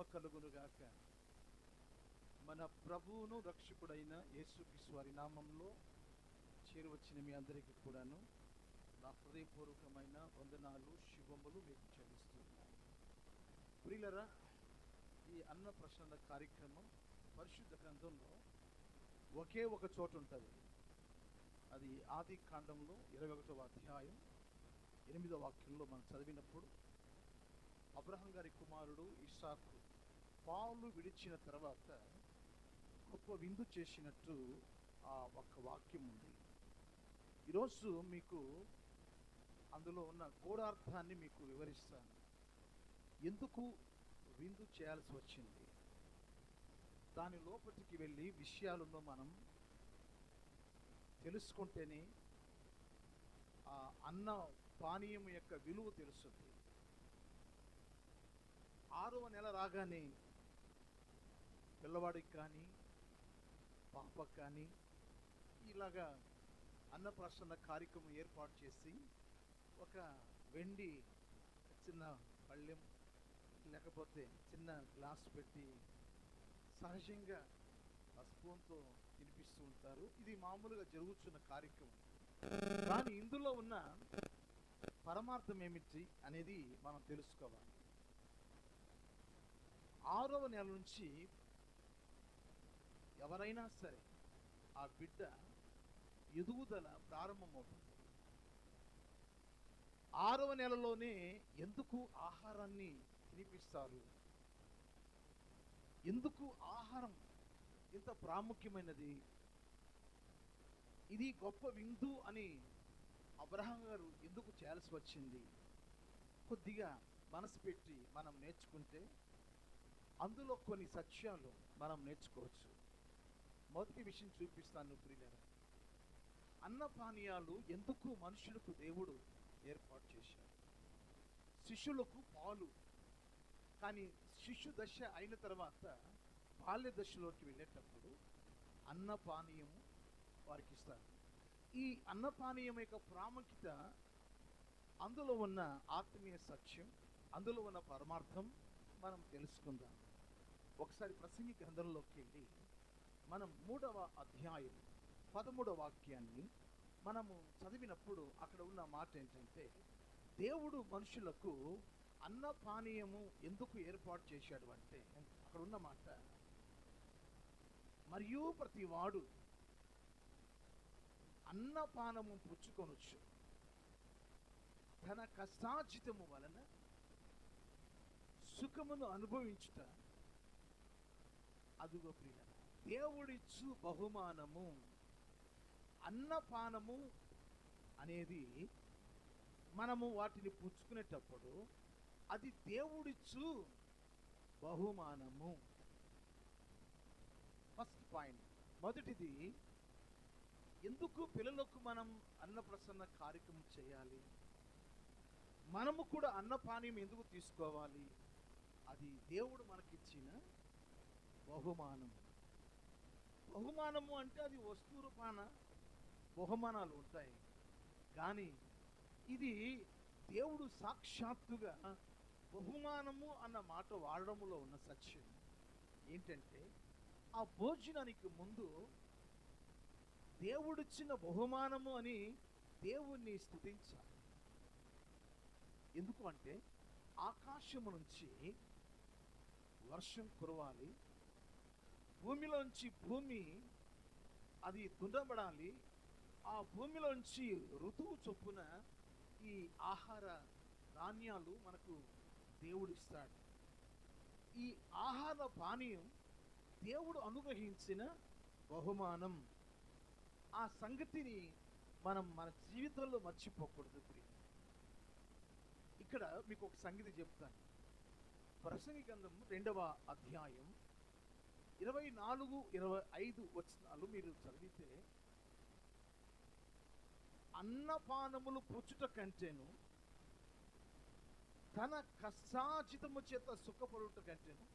మహిమ కలుగునుగాక. మన ప్రభువును రక్షకుడైన యేసుక్రీస్తు వారి నామంలో చేరువచ్చిన మీ అందరికీ కూడాను నా హృదయపూర్వకమైన వందనాలు, శుభములు మీకు చెల్లిస్తున్నాను. ప్రియులరా, ఈ అన్న ప్రశ్నల కార్యక్రమం పరిశుద్ధ గ్రంథంలో ఒకే ఒక చోట ఉంటుంది. అది ఆది కాండంలో 21వ అధ్యాయం 8వ వాక్యంలో మనం చదివినప్పుడు, అబ్రహాం గారి కుమారుడు ఇస్సాకు పాలు విడిచిన తర్వాత గొప్ప విందు చేసినట్టు ఆ ఒక్క వాక్యం ఉంది. ఈరోజు మీకు అందులో ఉన్న గూఢార్థాన్ని మీకు వివరిస్తాను. ఎందుకు విందు చేయాల్సి వచ్చింది, దాని లోపలికి వెళ్ళి విషయాలను మనం తెలుసుకుంటేనే ఆ అన్న పానీయం యొక్క విలువ తెలుస్తుంది. 6వ నెల రాగానే పిల్లవాడికి కానీ పాపకు కానీ ఇలాగా అన్నప్రాసన కార్యక్రమం ఏర్పాటు చేసి ఒక వెండి చిన్న పళ్ళెం లేకపోతే చిన్న గ్లాస్ పెట్టి సహజంగా ఆ స్పూన్తో తినిపిస్తూ ఉంటారు. ఇది మామూలుగా జరుగుతున్న కార్యక్రమం. కానీ ఇందులో ఉన్న పరమార్థం ఏమిటి అనేది మనం తెలుసుకోవాలి. 6వ నెల నుంచి ఎవరైనా సరే ఆ బిడ్డ ఎదుగుదల ప్రారంభమవుతుంది. 6వ నెలలోనే ఎందుకు ఆహారాన్ని తినిపిస్తారు, ఎందుకు ఆహారం ఇంత ప్రాముఖ్యమైనది, ఇది గొప్ప విందు అని అబ్రహాం గారు ఎందుకు చేయాల్సి వచ్చింది, కొద్దిగా మనసు పెట్టి మనం నేర్చుకుంటే అందులో కొన్ని సత్యాలు మనం నేర్చుకోవచ్చు. మొదటి విషయం చూపిస్తాను ప్రియులారా. అన్నపానీయాలు ఎందుకు మనుషులకు దేవుడు ఏర్పాటు చేశారు. శిష్యులకు పాలు, కానీ శిశు దశ అయిన తర్వాత బాల్య దశలోకి వెళ్ళేటప్పుడు అన్నపానీయము వారికి ఇస్తారు. ఈ అన్నపానీయం యొక్క ప్రాముఖ్యత, అందులో ఉన్న ఆత్మీయ సత్యం, అందులో ఉన్న పరమార్థం మనం తెలుసుకుందాం. ఒకసారి ప్రసంగి గ్రంథంలోకి వెళ్ళి మనం 3వ అధ్యాయం 13వ వాక్యాన్ని మనము చదివినప్పుడు అక్కడ ఉన్న మాట ఏంటంటే, దేవుడు మనుషులకు అన్నపానీయము ఎందుకు ఏర్పాటు చేశాడు అంటే, అక్కడ ఉన్న మాట, మరియు ప్రతివాడు అన్నపానము పుచ్చుకొనొచ్చు, తన కష్టార్జితము వలన సుఖమును అనుభవించుట అదుగో ప్రియులారా దేవుడిచ్చు బహుమానము. అన్నపానము అనేది మనము వాటిని పుచ్చుకునేటప్పుడు అది దేవుడిచ్చు బహుమానము. ఫస్ట్ పాయింట్, మొదటిది, ఎందుకు పిల్లలకు మనం అన్నప్రసన్న కార్యక్రమం చేయాలి, మనము కూడా అన్నపానీయం ఎందుకు తీసుకోవాలి, అది దేవుడు మనకిచ్చిన బహుమానం. బహుమానము అంటే అది వస్తు రూపాన బహుమానాలు ఉంటాయి, కానీ ఇది దేవుడు సాక్షాత్తుగా బహుమానము అన్న మాట వాడడంలో ఉన్న సత్యం ఏంటంటే, ఆ భోజనానికి ముందు దేవుడిచ్చిన బహుమానము అని దేవుణ్ణి స్తుతించాలి. ఎందుకు అంటే, ఆకాశము నుంచి వర్షం కురవాలి, భూమిలోంచి భూమి అది దున్నబడాలి, ఆ భూమిలోంచి ఋతువు చొప్పున ఈ ఆహార ధాన్యాలు మనకు దేవుడు ఇస్తాడు. ఈ ఆహార పానీయం దేవుడు అనుగ్రహించిన బహుమానం. ఆ సంగతిని మనం మన జీవితంలో మర్చిపోకూడదు. ఇక్కడ మీకు ఒక సంగతి చెప్తాను. ప్రసంగి గ్రంథం 2వ అధ్యాయం 24, 25 వచనాలు మీరు చదివితే, అన్నపానములు పుచ్చుట కంటేను తన కష్టార్జితము చేత సుఖపడుట కంటేను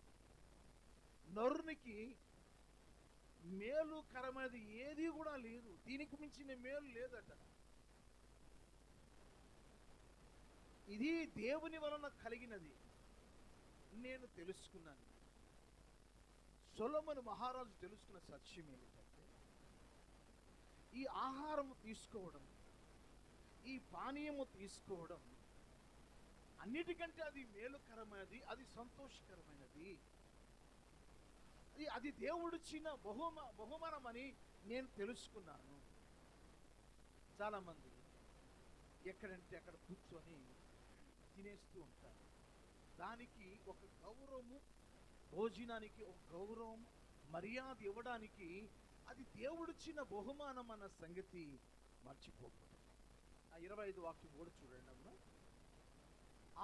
నరునికి మేలుకరమైనది ఏది కూడా లేదు, దీనికి మించిన మేలు లేదట. ఇది దేవుని వలన కలిగినది నేను తెలుసుకున్నాను. సొలొమోను మహారాజు తెలుసుకున్న సత్యం ఏమిటంటే, ఈ ఆహారము తీసుకోవడం, ఈ పానీయము తీసుకోవడం అన్నిటికంటే అది మేలుకరమైనది, అది సంతోషకరమైనది, అది దేవుడిచ్చిన బహుమానమని నేను తెలుసుకున్నాను. చాలామంది ఎక్కడంటే అక్కడ కూర్చొని తినేస్తూ ఉంటారు. దానికి ఒక గౌరవము, భోజనానికి ఒక గౌరవం, మర్యాద ఇవ్వడానికి అది దేవుడిచ్చిన బహుమానం అన్న సంగతి మర్చిపోకూడదు. ఆ 25 వాక్యం కూడా చూడండి అమ్మా.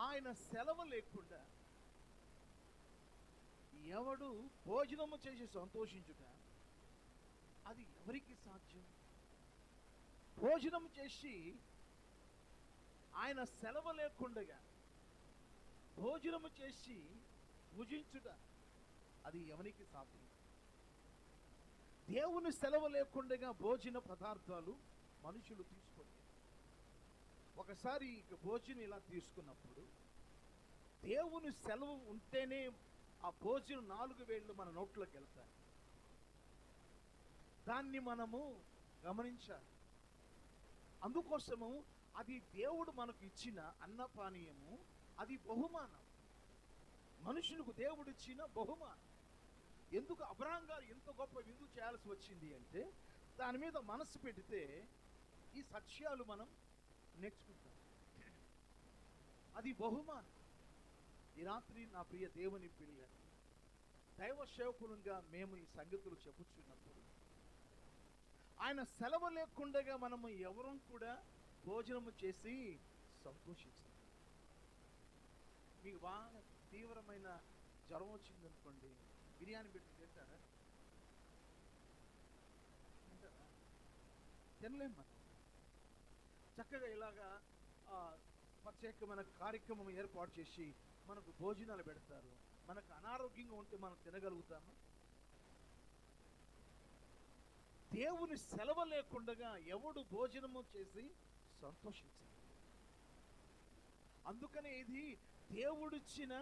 ఆయన సెలవు లేకుండా ఎవడు భోజనము చేసి సంతోషించుట అది ఎవరికి సాధ్యం? భోజనం చేసి ఆయన సెలవు లేకుండా భోజనము చేసి భుజించుట అది ఎవరికి సాధ్యం? దేవుని సెలవు లేకుండా భోజన పదార్థాలు మనుషులు తీసుకోలేరు. ఒకసారి భోజనం ఇలా తీసుకున్నప్పుడు దేవుని సెలవు ఉంటేనే ఆ భోజనం 4 వేళ్ళు మన నోట్లోకి వెళ్తాయి. దాన్ని మనము గమనించాలి. అందుకోసము అది దేవుడు మనకు ఇచ్చిన అన్నపానీయము, అది బహుమానం, మనుషులకు దేవుడు ఇచ్చిన బహుమానం. ఎందుకు అబ్రహాం గారు ఎంత గొప్ప విందు చేయాల్సి వచ్చింది అంటే, దాని మీద మనసు పెడితే ఈ సత్యాలు మనం నేర్చుకుంటాం. అది బహుమానం. ఈ రాత్రి నా ప్రియ దేవుని పిల్లలు, దైవ సేవకులుగా మేము ఈ సంగతులు చెప్పుచున్నప్పుడు ఆయన సెలవు లేకుండా మనము ఎవరం కూడా భోజనము చేసి సంతోషించాలి. మీకు బాగా తీవ్రమైన జ్వరం వచ్చిందనుకోండి, బిర్యానీ పెట్టి తింటారా? తినలేం మనం. చక్కగా ఇలాగా ప్రత్యేకమైన కార్యక్రమం ఏర్పాటు చేసి మనకు భోజనాలు పెడతారు. మనకు అనారోగ్యంగా ఉంటే మనం తినగలుగుతామా? దేవుని సెలవు లేకుండా ఎవడు భోజనము చేసి సంతోషించాలి. అందుకనే ఇది దేవుడిచ్చిన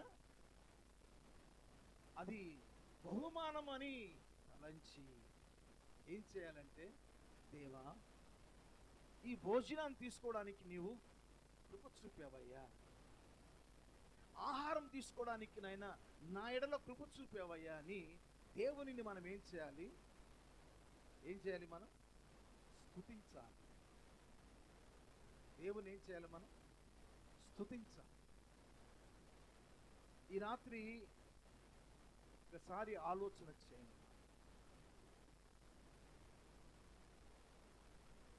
అది బహుమానం అని తలంచి ఏం చేయాలంటే, దేవా ఈ భోజనాన్ని తీసుకోవడానికి నీవు కృప చూపావయ్యా, ఆహారం తీసుకోవడానికి నాయన నా ఎడలో కృప చూపావయ్యా అని దేవునిని మనం ఏం చేయాలి? మనం స్తుతించాలి. దేవుని ఏం చేయాలి? మనం స్తుతించాలి. ఈ రాత్రి ఒకసారి ఆలోచన చేయండి.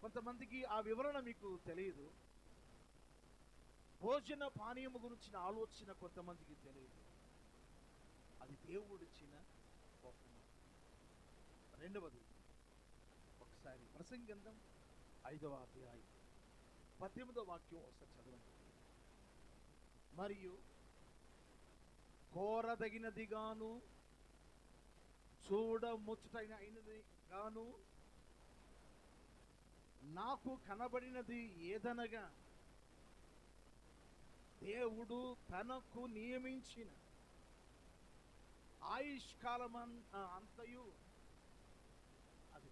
కొంతమందికి ఆ వివరణ మీకు తెలియదు. భోజన పానీయము గురించిన ఆలోచన కొంతమందికి తెలియదు. అది దేవుడిచ్చిన బహుమానం. రెండవది, ఒకసారి ప్రసంగంధం 5వ అధ్యాయం 18వ వాక్యం ఒకసారి చదవండి. మరియు కోరదగినది గాను చూడముచ్చటైనది గాను నాకు కనబడినది ఏదనగా, దేవుడు తనకు నియమించిన ఆయుష్కాలం అంతయు, అది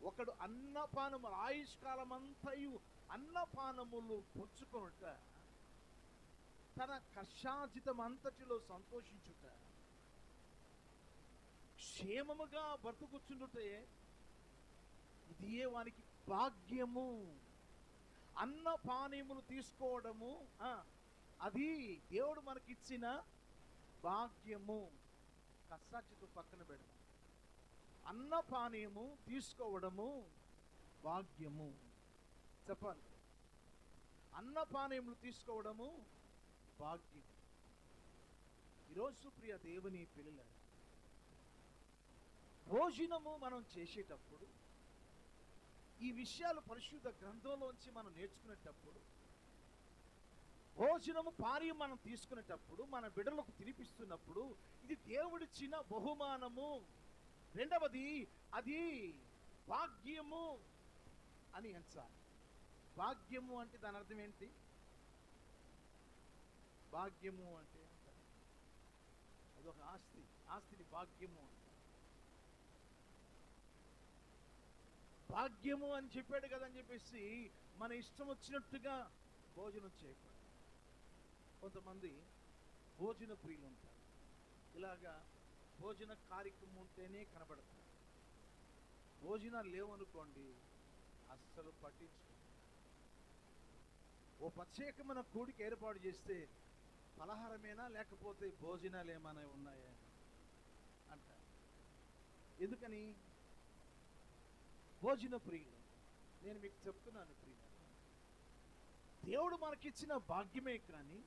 ఒకడు అన్నపానములు ఆయుష్కాలం అంతయు అన్నపానములు పుచ్చుకొనుట, తన కష్టార్జితం అంతటిలో సంతోషించుట, క్షేమముగా బ్రతుకుచుండుటే ఇదియే వానికి భాగ్యము. అన్నపానీయములు తీసుకోవడము అది దేవుడు మనకిచ్చిన భాగ్యము. కష్టార్జితం పక్కన పెడదాం. అన్నపానీయము తీసుకోవడము భాగ్యము. చెప్పాలి, అన్నపానీయములు తీసుకోవడము భాగ్యం. ఈరోజు ప్రియ దేవుని పిల్లలు, భోజనము మనం చేసేటప్పుడు ఈ విషయాలు పరిశుద్ధ గ్రంథంలోంచి మనం నేర్చుకునేటప్పుడు, భోజనము పానీయం మనం తీసుకునేటప్పుడు, మన బిడ్డలకు తినిపిస్తున్నప్పుడు ఇది దేవుడిచ్చిన బహుమానము. రెండవది, అది భాగ్యము అని ఎంచాలి. భాగ్యము అంటే దాని అర్థం ఏంటి? భాగ్యము అంటే అదొక ఆస్తి. ఆస్తిని భాగ్యము అంటారు. భాగ్యము అని చెప్పాడు కదా అని చెప్పేసి మన ఇష్టం వచ్చినట్టుగా భోజనం చేయకూడదు. కొంతమంది భోజన ప్రియులు ఉంటారు. ఇలాగా భోజన కార్యక్రమం ఉంటేనే కనబడతారు. భోజనాలు లేవనుకోండి అస్సలు పట్టించుకో. ఓ ప్రత్యేకమైన కూడిక ఏర్పాటు చేస్తే పలహారమేనా లేకపోతే భోజనాలు ఏమైనా ఉన్నాయా అంటారు. ఎందుకని? భోజన ప్రియులు. నేను మీకు చెప్తున్నాను ప్రియులు, దేవుడు మనకిచ్చిన భాగ్యమే, కానీ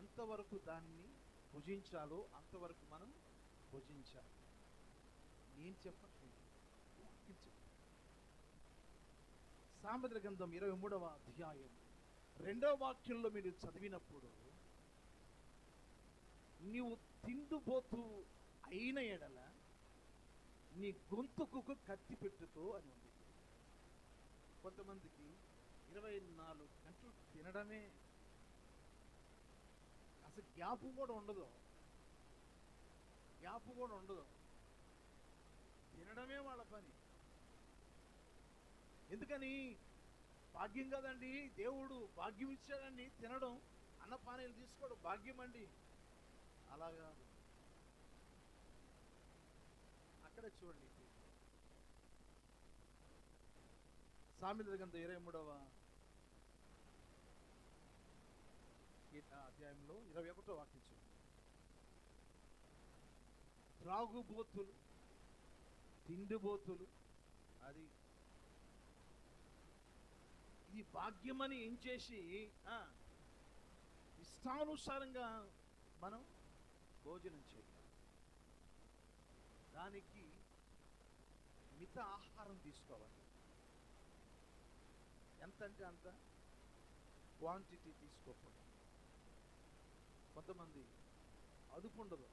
ఎంతవరకు దాన్ని భుజించాలో అంతవరకు మనం భుజించాలి. నేను చెప్పట్లేదు, వాక్యం చెప్తాను. సామెతల గ్రంథం 23వ అధ్యాయం 2వ వాక్యంలో మీరు చదివినప్పుడు, నీవు తిండిపోతూ అయిన ఎడల నీ గొంతుకు కత్తి పెట్టుకో అని ఉంది. కొంతమందికి 24 గంటలు తినడమే, అసలు గ్యాప్ కూడా ఉండదు. తినడమే వాళ్ళ పని. ఎందుకని? భాగ్యం కదండి, దేవుడు భాగ్యం ఇచ్చాడండి. తినడం, అన్నపానీలు తీసుకోవడం భాగ్యం అండి. అలాగా అక్కడ చూడండి, సామెతల గ్రంథం 23వ అధ్యాయంలో 21వ వాక్యం చూడండి. త్రాగుబోతులు, తిండిబోతులు, అది ఇది భాగ్యమని ఏం చేసి ఇష్టానుసారంగా మనం భోజనం చేయాలి. దానికి మిత ఆహారం తీసుకోవాలి. ఎంతంటే అంత క్వాంటిటీ తీసుకోకూడదు. కొంతమంది అదుపు ఉండదు.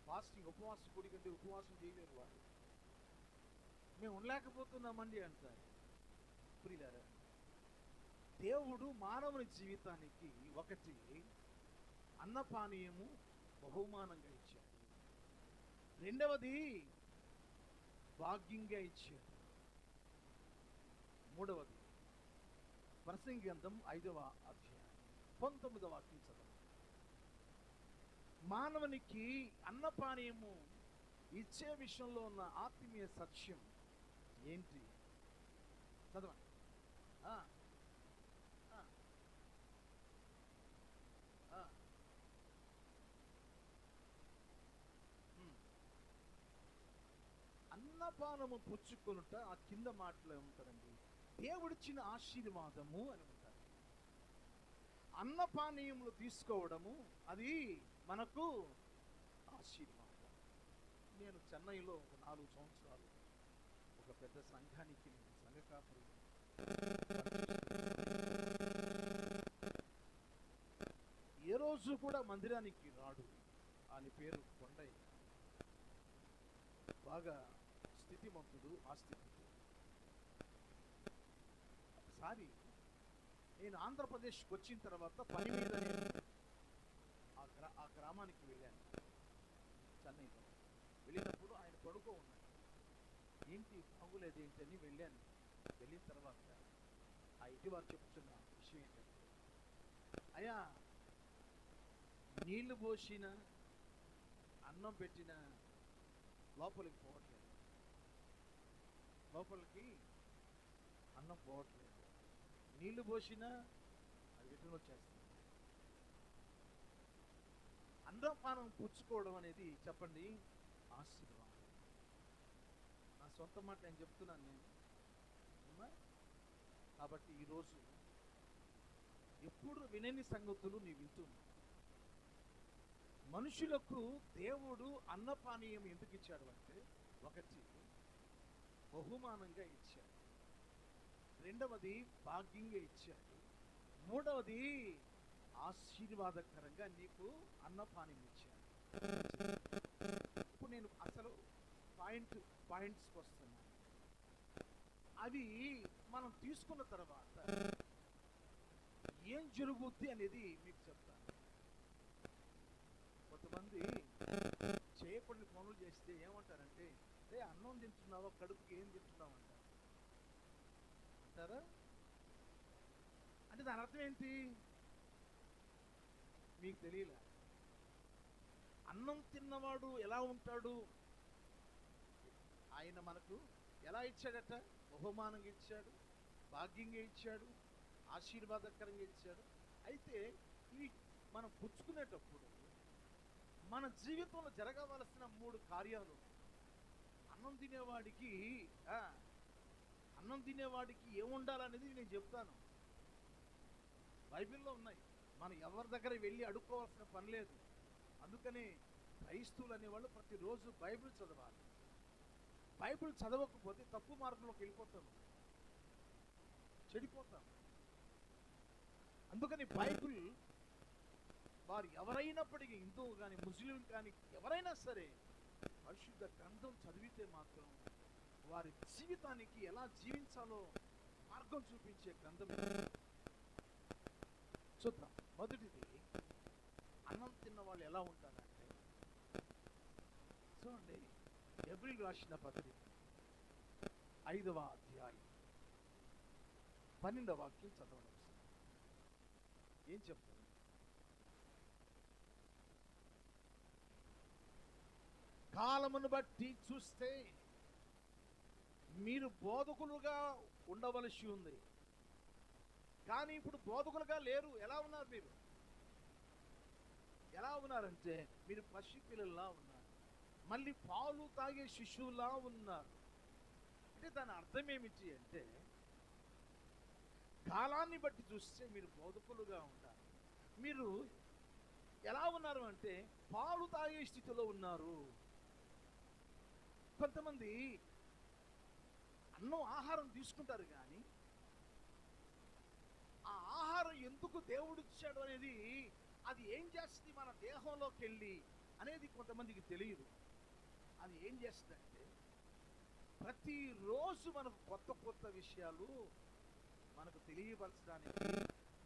ఫాస్టింగ్, ఉపవాసం కూడి కంటే ఉపవాసం చేయలేరు వాళ్ళు. మేము ఉండలేకపోతున్నామండి అంటారు. ప్రియులారా, దేవుడు మానవుని జీవితానికి ఒకటి అన్నపానీయము బహుమానంగా ఇచ్చాడు. రెండవది భాగ్యంగా ఇచ్చాడు. మూడవది ప్రసంగి గ్రంథం 5వ అధ్యాయం 19వ వాక్యం చదవండి. మానవునికి అన్నపానీయము ఇచ్చే విషయంలో ఉన్న ఆత్మీయ సత్యం ఏంటి? చదవండి. అన్నపానము పుచ్చుకొనుట, ఆ కింద మాటలో ఉంటారండి, దేవుడిచ్చిన ఆశీర్వాదము అని ఉంటారు. అన్నపానీయములు తీసుకోవడము అది మనకు ఆశీర్వాదం. నేను చెన్నైలో ఒక 4 సంవత్సరాలు ఒక పెద్ద సంఘానికి నేను సంఘ కాపరి. ఏ రోజు కూడా మందిరానికి రాడు. ఆయన పేరు కొండయ్య. బాగా స్థితిమంతుడు, ఆస్తిపరుడు. ఒకసారి నేను ఆంధ్రప్రదేశ్కి వచ్చిన తర్వాత పని మీద నేను ఆ గ్రామానికి వెళ్ళాను. చెన్నైలో వెళ్ళినప్పుడు ఆయన పడుకో ఉన్నాడు. ఏంటి బాగులేదు ఏంటని వెళ్ళాను. వెళ్ళిన తర్వాత ఆ ఇంటివారు చెప్తున్న విషయం ఏంటంటే, అయ్యా నీళ్లు పోసిన అన్నం పెట్టిన లోపలికి పోవట్లేదు, లోపలికి అన్నం పోవట్లేదు. నీళ్లు పోసినా అది రిటర్న్ వచ్చేస్తుంది. అన్నపానం పుచ్చుకోవడం అనేది చెప్పండి ఆశీర్వాదం. నా సొంత మాట నేను చెప్తున్నాను నేను. కాబట్టి ఈరోజు ఎప్పుడు వినని సంగతులు నీ వింటున్నా. మనుషులకు దేవుడు అన్నపానీయం ఎందుకు ఇచ్చాడు అంటే, ఒకటి బహుమానంగా ఇచ్చాడు, రెండవది భాగ్యంగా ఇచ్చాడు, మూడవది ఆశీర్వాదకరంగా నీకు అన్నపానీయం ఇచ్చాడు. ఇప్పుడు నేను అసలు పాయింట్స్కి వస్తున్నాను. అవి మనం తీసుకున్న తర్వాత ఏం జరుగుద్ది అనేది మీకు చెప్తాను. కొంతమంది కొంతమంది చేయకూడని పనులు చేస్తే ఏమంటారంటే, రే అన్నం తింటున్నావా, కడుపుకి ఏం తింటున్నావు అంటారు. అంటారా? అంటే దాని అర్థం ఏంటి? మీకు తెలియలే. అన్నం తిన్నవాడు ఎలా ఉంటాడు? ఆయన మనకు ఎలా ఇచ్చాడట? బహుమానంగా ఇచ్చాడు, భాగ్యంగా ఇచ్చాడు, ఆశీర్వాదకరంగా ఇచ్చాడు. అయితే ఇవి మనం పుచ్చుకునేటప్పుడు మన జీవితంలో జరగవలసిన 3 కార్యాలు. అన్నం తినేవాడికి ఆ, అన్నం తినేవాడికి ఏముండాలనేది నేను చెప్తాను. బైబిల్లో ఉన్నాయి. మనం ఎవరి దగ్గర వెళ్ళి అడుక్కోవాల్సిన పని లేదు. అందుకని క్రైస్తవులు అనేవాళ్ళు ప్రతిరోజు బైబిల్ చదవాలి. బైబిల్ చదవకపోతే తప్పు మార్గంలోకి వెళ్ళిపోతాం, చెడిపోతాం. అందుకని బైబిల్ వారు ఎవరైనప్పటికీ, హిందువు కానీ ముస్లిం కానీ ఎవరైనా సరే, పరిశుద్ధ గ్రంథం చదివితే మాత్రం వారి జీవితానికి ఎలా జీవించాలో మార్గం చూపించే గ్రంథం. చూద్దాం. మొదటిది, అన్నం తిన్న వాళ్ళు ఎలా ఉంటారంటే, చూడండి, హెబ్రీయులకు రాసిన పత్రిక 5వ అధ్యాయం 12వ వాక్యం చదవండి. ఏం చెప్తారు? కాలమును బట్టి చూస్తే మీరు బోధకులుగా ఉండవలసి ఉంది, కానీ ఇప్పుడు బోధకులుగా లేరు. ఎలా ఉన్నారు మీరు? ఎలా ఉన్నారంటే మీరు పసిపిల్లల్లా ఉన్నారు, మళ్ళీ పాలు తాగే శిశువులా ఉన్నారు. అంటే దాని అర్థం ఏమిటి అంటే, కాలాన్ని బట్టి చూస్తే మీరు బోధకులుగా ఉండాలి. మీరు ఎలా ఉన్నారు అంటే పాలు తాగే స్థితిలో ఉన్నారు. కొంతమంది అన్నం ఆహారం తీసుకుంటారు, కానీ ఆ ఆహారం ఎందుకు దేవుడు ఇచ్చాడు అనేది, అది ఏం చేస్తుంది మన దేహంలోకి వెళ్ళి అనేది కొంతమందికి తెలియదు. అది ఏం చేస్తుందంటే, ప్రతిరోజు మనకు కొత్త కొత్త విషయాలు మనకు తెలియపరచడానికి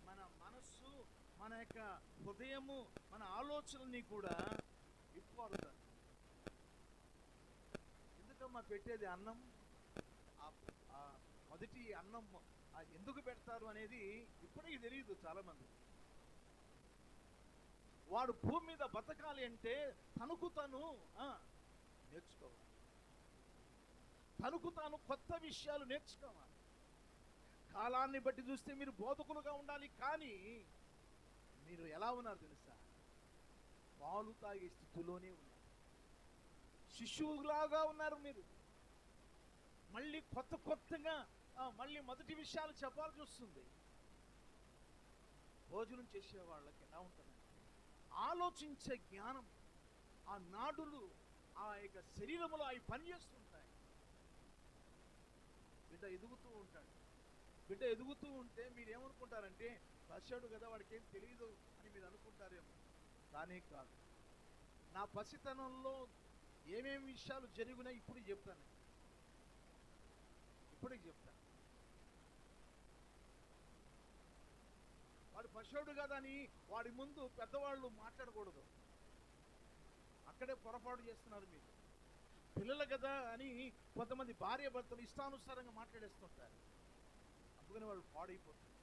మన మనస్సు, మన యొక్క హృదయము, మన ఆలోచనల్ని కూడా విప్పారుతారు. ఎందుకమ్మా పెట్టేది అన్నం? మొదటి అన్నం ఎందుకు పెడతారు అనేది ఇప్పటికీ తెలియదు చాలా మంది. వాడు భూమి మీద బతకాలి అంటే తనకు తాను నేర్చుకోవాలి, తనకు తాను కొత్త విషయాలు నేర్చుకోవాలి. కాలాన్ని బట్టి చూస్తే మీరు బోధకులుగా ఉండాలి, కానీ మీరు ఎలా ఉన్నారు తెలుసా? పాలు తాగే స్థితిలోనే ఉన్నారు, శిశువులాగా ఉన్నారు మీరు. మళ్ళీ కొత్త కొత్తగా మళ్ళీ మొదటి విషయాలు చెప్పాల్సి వస్తుంది. భోజనం చేసే వాళ్ళకి ఎలా ఉంటుందంటే, ఆలోచించే జ్ఞానం, ఆ నాడులు ఆ యొక్క శరీరంలో అవి పనిచేస్తుంటాయి. బిడ్డ ఎదుగుతూ ఉంటాడు. బిడ్డ ఎదుగుతూ ఉంటే మీరు ఏమనుకుంటారంటే, పసివాడు కదా, వాడికి ఏం తెలియదు అని మీరు అనుకుంటారేమో. కానీ కాదు. నా పసితనంలో ఏమేమి విషయాలు జరిగినాయి ఇప్పుడు చెప్తాను, ఇప్పటికి చెప్తాను. వాడు పశువుడు కదా అని వాడి ముందు పెద్దవాళ్ళు మాట్లాడకూడదు. అక్కడే పొరపాటు చేస్తున్నారు మీరు. పిల్లలు కదా అని కొంతమంది భార్య భర్తలు ఇష్టానుసారంగా మాట్లాడేస్తుంటారు, అందుకని వాళ్ళు పాడైపోతారు.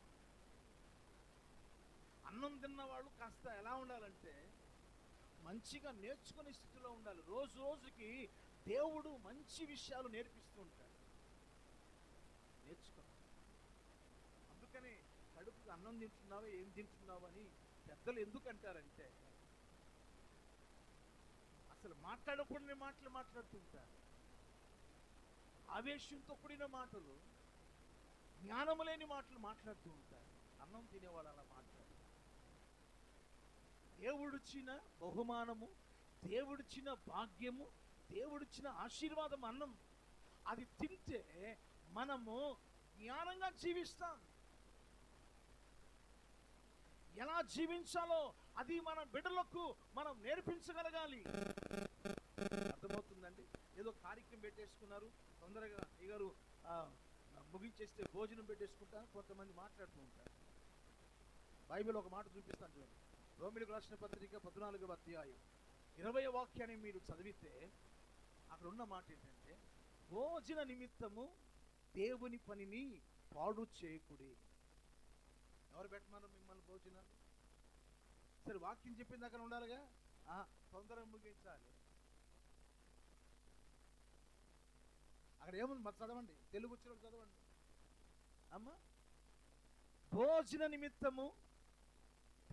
అన్నం తిన్న వాళ్ళు కాస్త ఎలా ఉండాలంటే, మంచిగా నేర్చుకునే స్థితిలో ఉండాలి. రోజు రోజుకి దేవుడు మంచి విషయాలు నేర్పిస్తూ ఉంటాడు. నేర్చుకో. అందుకని కడుపుకి అన్నం తింటున్నావా, ఏం తింటున్నావు అని పెద్దలు ఎందుకు అంటారంటే, అసలు మాట్లాడకూడని మాటలు మాట్లాడుతుంటారు. ఆవేశంతో కూడిన మాటలు, జ్ఞానము లేని మాటలు మాట్లాడుతూ ఉంటారు. అన్నం తినేవాళ్ళు అలా మాట్లాడు. దేవుడిచ్చిన బహుమానము, దేవుడిచ్చిన భాగ్యము, దేవుడిచ్చిన ఆశీర్వాదం అన్నం. అది తింటే మనము జ్ఞానంగా జీవిస్తాం. ఎలా జీవించాలో అది మన బిడ్డలకు మనం నేర్పించగలగాలి. అర్థమవుతుందండి? ఏదో కార్యక్రమం పెట్టేసుకున్నారు, తొందరగా అయ్యగారు ముగించేస్తే భోజనం పెట్టేసుకుంటారు, కొంతమంది మాట్లాడుతూ ఉంటారు. బైబిల్ ఒక మాట చూపిస్తాను చూడండి. రోమీయులకు రాసిన పత్రిక 14వ అధ్యాయం 20వ వాక్యాన్ని మీరు చదివితే అక్కడ ఉన్న మాట ఏంటంటే, భోజన నిమిత్తము దేవుని పనిని పాడు చేయకుడి. ఎవరు పెట్టమన్నారు మిమ్మల్ని భోజనాలు? సరే, వాక్యం చెప్పింది అక్కడ ఉండాలిగా. తొందరగా ముగించాలి. అక్కడ ఏముంది మరి చదవండి, తెలుగు వచ్చిన చదవండి అమ్మా. భోజన నిమిత్తము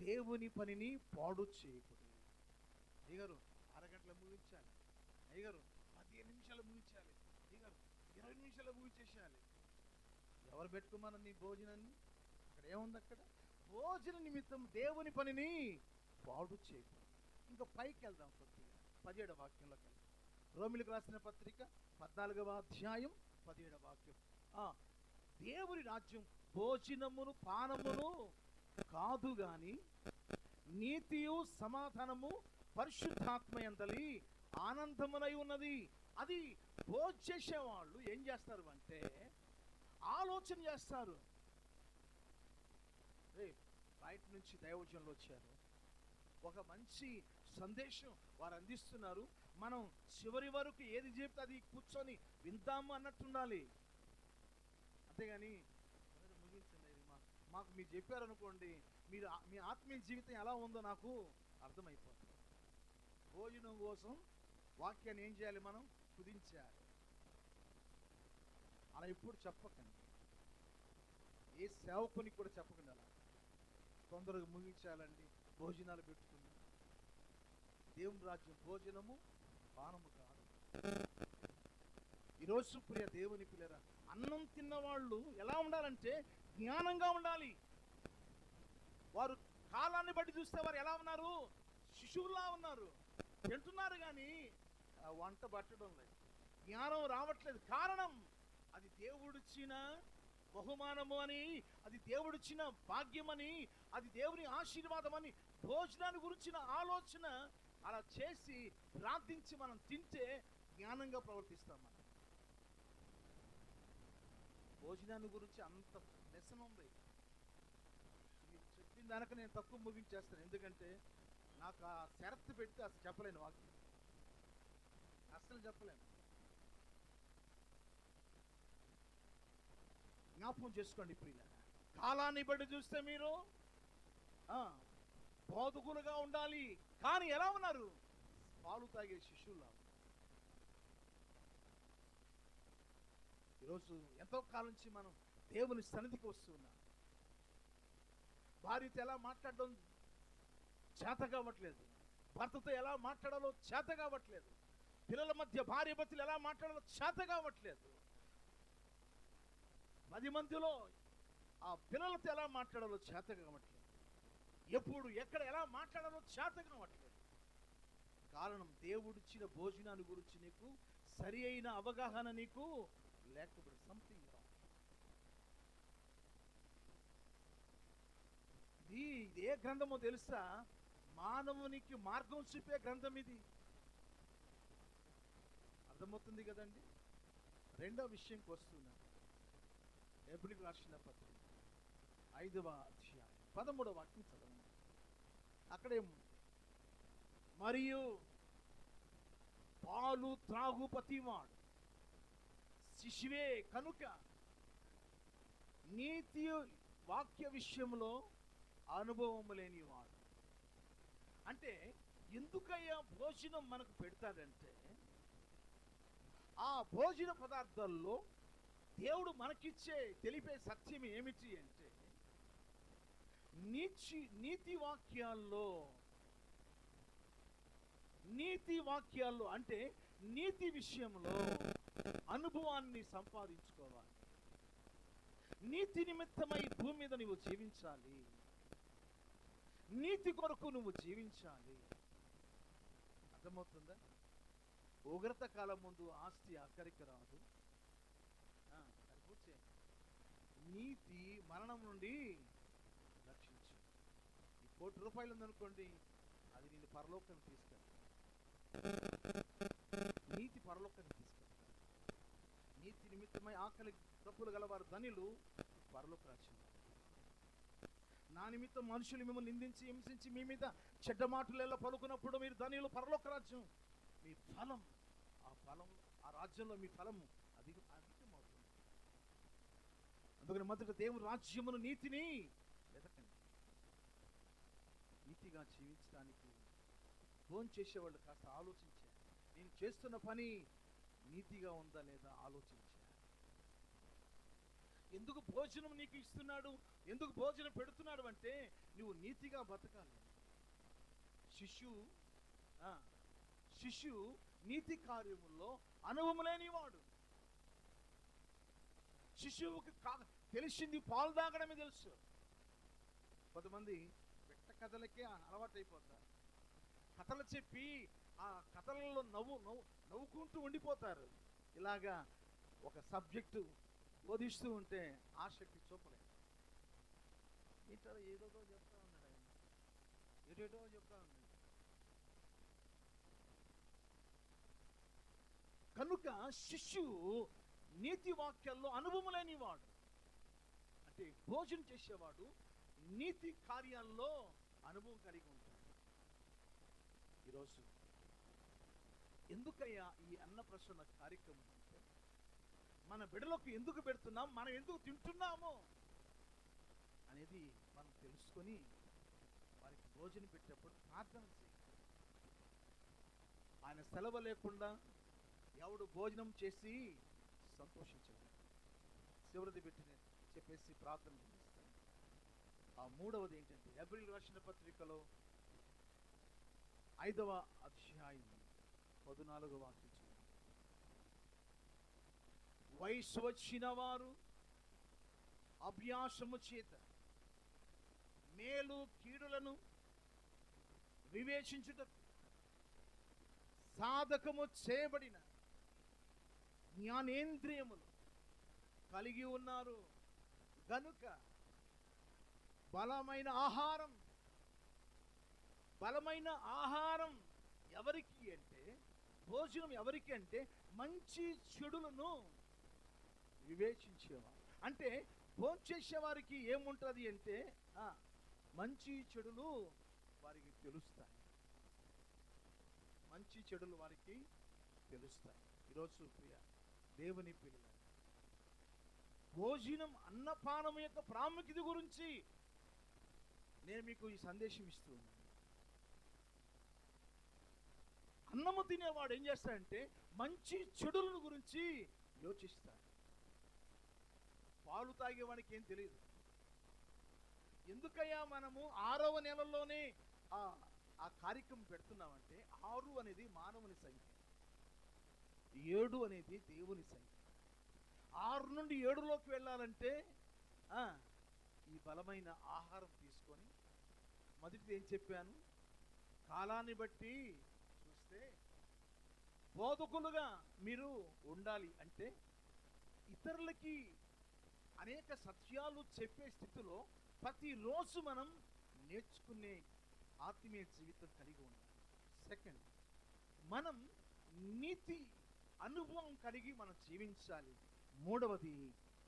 దేవుని పనిని పాడు చేయకుడి. అయ్యగారు అరగంటలో ముగించాలి, అయ్యగారు 15 నిమిషాలు ముగించాలి, అయ్యగారు 20 నిమిషాలు ముగించేసేయాలి. ఎవరు పెట్టుకోమన్నారు నీ భోజనాన్ని? అక్కడ ఏముంది? అక్కడ భోజన నిమిత్తం దేవుని పనిని పాడు చేయకూడదు. ఇంకా పైకి వెళ్దాం కొద్దిగా, 17వ వాక్యంలోకి వెళ్దాం. రోమిలకు రాసిన పత్రిక 14వ అధ్యాయం 17వ వాక్యం. దేవుని రాజ్యం భోజనమును పానమును కాదు గాని నీతియు సమాధానము పరిశుద్ధాత్మ యందలి ఆనందమునై ఉన్నది. అది భోజనం చేసేవాళ్ళు ఏం చేస్తారు అంటే ఆలోచన చేస్తారు. బయట నుంచి దైవజనులు వచ్చారు, ఒక మంచి సందేశం వారు అందిస్తున్నారు, మనం చివరి వరకు ఏది చెప్తే అది కూర్చొని విందాము అన్నట్టుండాలి. అంతేగాని ముగించండి, మాకు మీరు చెప్పారనుకోండి, మీరు మీ ఆత్మీయ జీవితం ఎలా ఉందో నాకు అర్థమైపోతుంది. భోజనం కోసం వాక్యాన్ని ఏం చేయాలి? మనం కుదించాలి. అలా ఎప్పుడు చెప్పకండి, ఏ సేవకునికి కూడా చెప్పకండి అలా. తొందరగా ముగించాలండి, భోజనాలు పెట్టుకుని. దేవుని రాజ్యం భోజనము పానము కాదు. ఈరోజు ప్రియ దేవుని పిల్లరా, అన్నం తిన్నవాళ్ళు ఎలా ఉండాలంటే జ్ఞానంగా ఉండాలి. వారు కాలాన్ని బట్టి చూస్తే వారు ఎలా ఉన్నారు? శిశువులా ఉన్నారు. తింటున్నారు కానీ వంట పట్టడం లేదు, జ్ఞానం రావట్లేదు. కారణం అది దేవుడిచ్చిన బహుమానము అని, అది దేవుడిచ్చిన భాగ్యమని, అది దేవుని ఆశీర్వాదం అని భోజనాన్ని గురించిన ఆలోచన అలా చేసి ప్రార్థించి మనం తింటే జ్ఞానంగా ప్రవర్తిస్తాం. మనం భోజనాన్ని గురించి అంత లెసన్ ఉంది. మీరు చెప్పిన దానికి నేను తక్కువ ముగించేస్తాను, ఎందుకంటే నాకు ఆ షరతు పెడితే అసలు చెప్పలేను, వాక్యం అస్సలు చెప్పలేను. జ్ఞాపకం చేసుకోండి ప్రియులారా, కాలాన్ని బట్టి చూస్తే మీరు బోధకులుగా ఉండాలి, కానీ ఎలా ఉన్నారు? పాలు తాగే శిశువులా. ఈరోజు ఎంతో కాలం నుంచి మనం దేవుని సన్నిధికి వస్తున్నాం. భార్యతో ఎలా మాట్లాడడం చేత కావట్లేదు, భర్తతో ఎలా మాట్లాడాలో చేత కావట్లేదు, పిల్లల మధ్య భార్య భర్తలు ఎలా మాట్లాడాలో చేత కావట్లేదు, 10 మందిలో ఆ పిల్లలతో ఎలా మాట్లాడాలో చేత కావట్లేదు, ఎప్పుడు ఎక్కడ ఎలా మాట్లాడాలో చేత కావట్లేదు. కారణం దేవుడిచ్చిన భోజనాన్ని గురించి నీకు సరి అయిన అవగాహన నీకు లేకపోతే సంథింగ్ రాంగ్. ఇది ఏ గ్రంథమో తెలుసా? మానవునికి మార్గం చూపే గ్రంథం ఇది. అర్థమవుతుంది కదండి? రెండో విషయంకి వస్తున్నా. హెబ్రీయులకు రాసిన పత్రిక 5వ అధ్యాయం 13వ వాక్యం చదవండి. అక్కడే మరియు పాలు త్రాగు ప్రతివాడు శిశువే కనుక నీతి వాక్య విషయంలో అనుభవం లేనివాడు. అంటే ఎందుకయ్యా భోజనం మనకు పెడతాడంటే, ఆ భోజన పదార్థాల్లో దేవుడు మనకిచ్చే తెలిపే సత్యం ఏమిటి అంటే, నీతి వాక్యాల్లో అంటే నీతి విషయంలో అనుభవాన్ని సంపాదించుకోవాలి. నీతి నిమిత్తమై భూమి మీద నువ్వు జీవించాలి, నీతి కొరకు నువ్వు జీవించాలి. అర్థమవుతుందా? ఉగ్రత కాలం ముందు ఆస్తి అక్కడికి రాదు. నీతి మరణం నుండి రక్షించు. ఈ ₹1,00,000 ఉందనుకోండి, అది నేను పరలోకానికి తీసుకెళ్తాను. నీతి పరలోకానికి తీసుకెళ్తాను. నీతి నిమిత్తమై ఆకలి తప్పులు గలవారు ధనులు పరలోక రాజ్యం. నా నిమిత్తం మనుషులు మిమ్మల్ని నిందించి హింసించి మీ మీద చెడ్డ మాటలు పలుకున్నప్పుడు మీరు ధనియులు పరలోక రాజ్యం, మీ ఫలం, ఆ ఫలం, ఆ రాజ్యంలో మీ ఫలం అధికమవుతుంది. అందుకని మొదట దేవుని రాజ్యమును నీతిని వెతకండి. నీతిగా జీవించడానికి భోజనం చేసేవాళ్ళు కాస్త ఆలోచించారు. నేను చేస్తున్న పని నీతిగా ఉందా లేదా ఆలోచించారు. ఎందుకు భోజనం నీకు ఇస్తున్నాడు, ఎందుకు భోజనం పెడుతున్నాడు అంటే నువ్వు నీతిగా బతకాలి. శిష్యువు నీతి కార్యముల్లో అనుభవం లేనివాడు. శిష్యువుకి తెలిసింది పాలు తాగడమే తెలుసు. కొంతమంది పెట్ట కథలకే అలవాటు అయిపోతారు. కథలు చెప్పి ఆ కథలలో నవ్వుకుంటూ ఉండిపోతారు. ఇలాగా ఒక సబ్జెక్టు బోధిస్తూ ఉంటే ఆసక్తి చూపలేదు. ఏంటో ఏదో చెప్తా ఉన్నాడు ఆయన, ఏటేటో చెప్తా ఉన్నాడు. కనుక శిష్యువు నీతి వాక్యాల్లో అనుభవం లేనివాడు. అంటే భోజనం చేసేవాడు నీతి కార్యాల్లో అనుభవం కలిగి ఉంటాడు. ఈరోజు ఎందుకయ్యా ఈ అన్నప్రసన్న కార్యక్రమం అంటే మన బిడ్డలకు ఎందుకు పెడుతున్నాం, మనం ఎందుకు తింటున్నామో అనేది మనం తెలుసుకొని వారికి భోజనం పెట్టేప్పుడు ప్రార్థన చేయాలి. ఆయన సెలవు లేకుండా ఎవడు భోజనం చేసి సంతోషించాడు. చివరిది పెట్టిన చెప్పేసి ప్రార్థన చేస్తాను. ఆ మూడవది ఏంటంటే హెబ్రీయులకు రాసిన పత్రికలో 5వ అధ్యాయం 14వ వాక్యం. వయసు వచ్చిన వారు అభ్యాసము చేత మేలు కీడులను వివేచించుటకు సాధకము చేయబడిన జ్ఞానేంద్రియములు కలిగి ఉన్నారు గనుక బలమైన ఆహారం ఎవరికి అంటే, భోజనం ఎవరికి అంటే మంచి చెడులను వివేచించేవారు. అంటే భోంచేసేవారికి ఏముంటుంది అంటే మంచి చెడులు వారికి తెలుస్తాయి. మంచి చెడులు వారికి తెలుస్తాయి. ఈరోజు ప్రియ దేవుని పిల్లలు, భోజనం అన్నపానం యొక్క ప్రాముఖ్యత గురించి నేను మీకు ఈ సందేశం ఇస్తూ ఉన్నాను. అన్నము తినేవాడు ఏం చేస్తాడంటే మంచి చెడులను గురించి యోచిస్తాడు. పాలు తాగేవాడికి ఏం తెలియదు. ఎందుకయ్యా మనము 6వ నెలలోనే ఆ కార్యక్రమం పెడుతున్నామంటే 6 అనేది మానవుని సంఖ్య, 7 అనేది దేవుని సంఖ్య. 6 నుండి 7లోకి వెళ్ళాలంటే ఈ బలమైన ఆహారం తీసుకొని, మొదటిది ఏం చెప్పాను, కాలాన్ని బట్టి చూస్తే బోధకులుగా మీరు ఉండాలి. అంటే ఇతరులకి అనేక సత్యాలు చెప్పే స్థితిలో ప్రతిరోజు మనం నేర్చుకునే ఆత్మీయ జీవితం కలిగి ఉండాలి. సెకండ్, మనం నీతి అనుభవం కలిగి మనం జీవించాలి. మూడవది,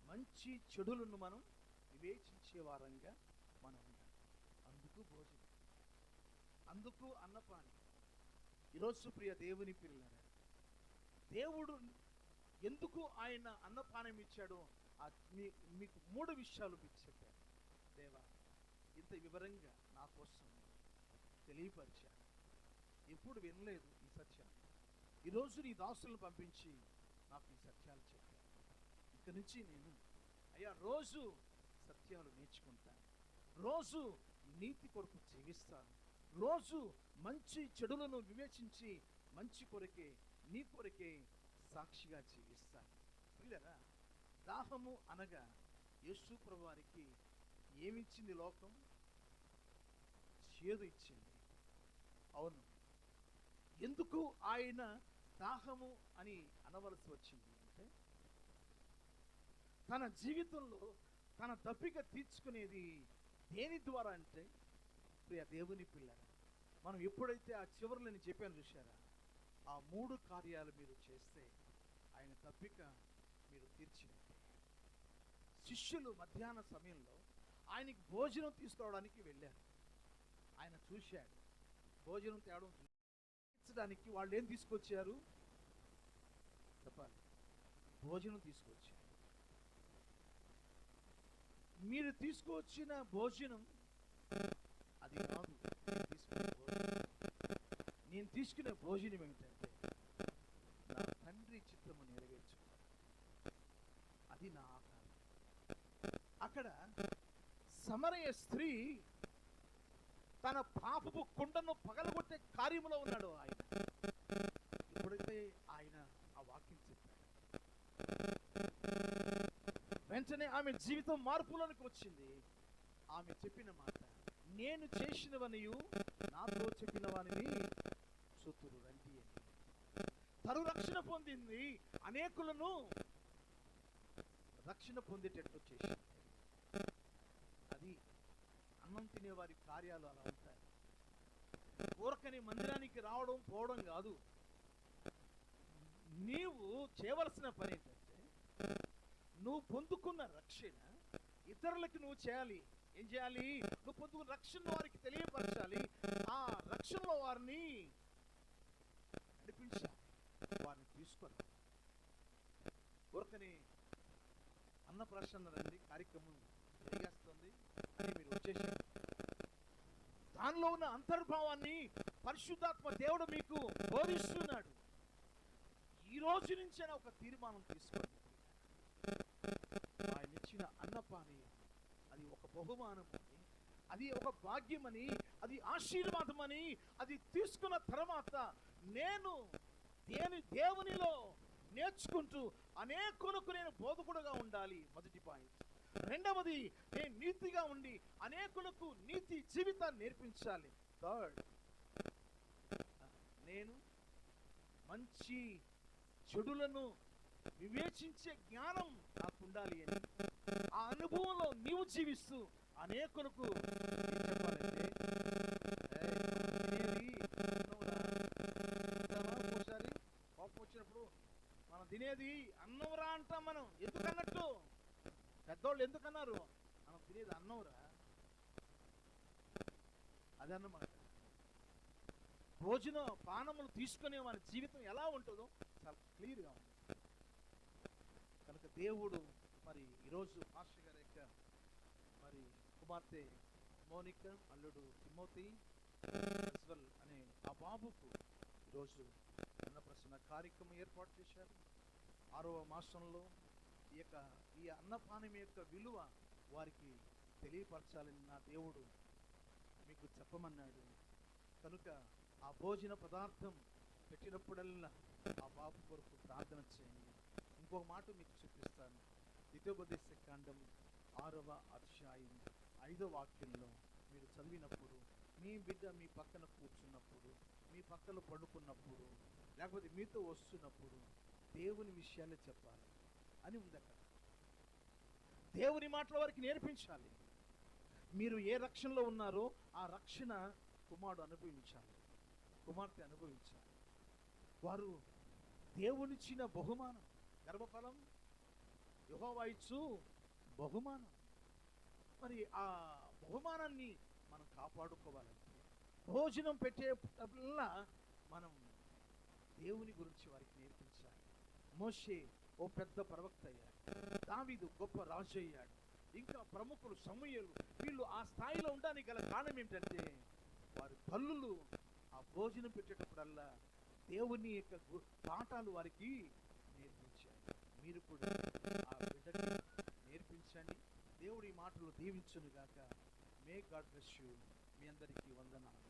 మంచి చెడులను మనం వివేచించే వారంగా మనం ఉండాలి. అందుకు భోజనం, అందుకు అన్నపానం. ఈరోజు ప్రియ దేవుని పిల్లలారా, దేవుడు ఎందుకు ఆయన అన్నపానం ఇచ్చాడో మీకు 3 విషయాలు మీకు చెప్పాను. దేవా, ఇంత వివరంగా నా కోసం తెలియపరిచాను. ఎప్పుడు వినలేదు ఈ సత్యాలు. ఈరోజు నీ దాసులను పంపించి నాకు ఈ సత్యాలు చెప్పాను. ఇక నుంచి నేను రోజు సత్యాలు నేర్చుకుంటాను, రోజు నీతి కొరకు జీవిస్తాను, రోజు మంచి చెడులను వివేచించి మంచి కొరకే, నీ కొరకే సాక్షిగా జీవిస్తాను. పిల్లరా, దాహము అనగా యేసు ప్రభువు వారికి ఏమిచ్చింది లోకం? చేదు ఇచ్చింది. అవును, ఎందుకు ఆయన దాహము అని అనవలసి వచ్చింది అంటే, తన జీవితంలో తన దప్పిక తీర్చుకునేది దేని ద్వారా అంటే, ప్రియ దేవుని పిల్లరా, మనం ఎప్పుడైతే ఆ చివరిలో నేను చెప్పాను చూశారా, ఆ 3 కార్యాలు మీరు చేస్తే ఆయన దప్పిక మీరు తీర్చినట్టే. శిష్యులు మధ్యాహ్న సమయంలో ఆయనకి భోజనం తీసుకురావడానికి వెళ్ళారు. ఆయన చూశాడు, భోజనం తేవడం చూపించడానికి వాళ్ళు ఏం తీసుకొచ్చారు చెప్పాలి? భోజనం తీసుకొచ్చారు. మీరు తీసుకువచ్చిన భోజనం అది కాదు. నేను తీసుకునే భోజనం ఏమిటంటే నా తండ్రి చిత్తము నెరవేర్చుకోవాలి. అది నా ఆహారం. అక్కడ సమరయ స్త్రీ తన పాపపు కుండను పగలగొట్టే కార్యములో ఉన్నాడు ఆయన. ఎప్పుడైతే ఆయన ఆ వాక్యం చెప్పాడు, వెంటనే ఆమె జీవితం మార్పులోనికి వచ్చింది. ఆమె చెప్పిన మాట, నేను చేసినవనియు నాతో చెప్పిన వానిని సుతురు రండి అని. తను రక్షణ పొందింది, అనేకులను రక్షణ పొందేటట్టు చేసింది. అది అన్నం తినేవారి కార్యాలు అలా ఉంటాయి. ఊరకని మందిరానికి రావడం పోవడం కాదు. నీవు చేయవలసిన పని ఏంటంటే, నువ్వు పొందుకున్న రక్షణ ఇతరులకు నువ్వు చేయాలి. ఏం చేయాలి? నువ్వు పొందుకున్న రక్షణ వారికి తెలియపరచాలి. ఆ రక్షణలో వారిని నడిపించాలి, వారిని తీసుకొని. ఊరకని అన్నప్రాసన రండి కార్యక్రమం జరిగేస్తుంది అని మీరు వచ్చేసారు. దానిలో ఉన్న అంతర్భావాన్ని పరిశుద్ధాత్మ దేవుడు మీకు బోధిస్తున్నాడు. ఈ రోజు నుంచే ఒక తీర్మానం తీసుకోండి. ఆయన ఇచ్చిన అన్నపానీయం అది ఒక బహుమానం అని, అది ఒక భాగ్యమని, అది ఆశీర్వాదమని, అది తీసుకున్న తర్వాత నేను దేవునిలో నేర్చుకుంటూ అనేకులకు నేను బోధకుడుగా ఉండాలి. మొదటి పాయింట్. రెండవది, నేను నీతిగా ఉండి అనేకులకు నీతి జీవితాన్ని నేర్పించాలి. థర్డ్, నేను మంచి చెడులను వివేచించే జ్ఞానం నాకు ఉండాలి అని. ఆ అనుభవంలో నీవు జీవిస్తూ అనేకులకు చెప్పాలంటే, ఒకసారి కోపం వచ్చినప్పుడు మనం తినేది అన్నంరా అంటాం. మనం ఎందుకన్నట్టు? పెద్దోళ్ళు ఎందుకన్నారు? మనం తినేది అన్నంరా, అదన్నమాట. భోజన పానములు తీసుకునే మన జీవితం ఎలా ఉంటుందో చాలా క్లియర్గా ఉంది. కనుక దేవుడు మరి ఈరోజు మాస్టర్ గారి యొక్క మరి కుమార్తె మోనిక, అల్లుడు తిమోతి అనే ఆ బాబుకు ఈరోజు అన్నప్రాసన కార్యక్రమం ఏర్పాటు చేశారు. 6వ మాసంలో ఈ అన్నపానం యొక్క విలువ వారికి తెలియపరచాలని నా దేవుడు మీకు చెప్పమన్నాడు. కనుక ఆ భోజన పదార్థం పెట్టినప్పుడల్లా ఆ బాబు కొరకు ప్రార్థన చేయండి. ఇంకొక మాట మీకు చూపిస్తాను. ద్వితీయోపదేశ కాండం 6వ అధ్యాయం 5వ వాక్యంలో మీరు చదివినప్పుడు, మీ బిడ్డ మీ పక్కన కూర్చున్నప్పుడు, మీ పక్కన పడుకున్నప్పుడు, లేకపోతే మీతో వస్తున్నప్పుడు దేవుని విషయాలే చెప్పాలి అని ఉంది అక్కడ. దేవుని మాటల వారికి నేర్పించాలి. మీరు ఏ రక్షణలో ఉన్నారో ఆ రక్షణ కుమారుడు అనుభవించాలి, కుమార్తె అనుభవించాలి. వారు దేవునిచ్చిన బహుమానం, గర్భఫలం యెహోవా ఇచ్చు బహుమానం. మరి ఆ బహుమానాన్ని మనం కాపాడుకోవాలంటే భోజనం పెట్టేటల్లా మనం దేవుని గురించి వారికి నేర్పించాలి. మోషే ఓ పెద్ద ప్రవక్త అయ్యాడు, దావీదు గొప్ప రాజు అయ్యాడు, ఇంకా ప్రముఖులు సమూయేలు, వీళ్ళు ఆ స్థాయిలో ఉండడానికి గల కారణం ఏమిటంటే వారి తల్లులు ఆ భోజనం పెట్టేటప్పుడల్లా దేవుని యొక్క పాఠాలు వారికి నేర్పించారు. మీరు కూడా ఆ బిడ్డకి నేర్పించండి. దేవుడి మాటలు దీవించును గాక. May God bless you. మీ అందరికీ వందనాలు.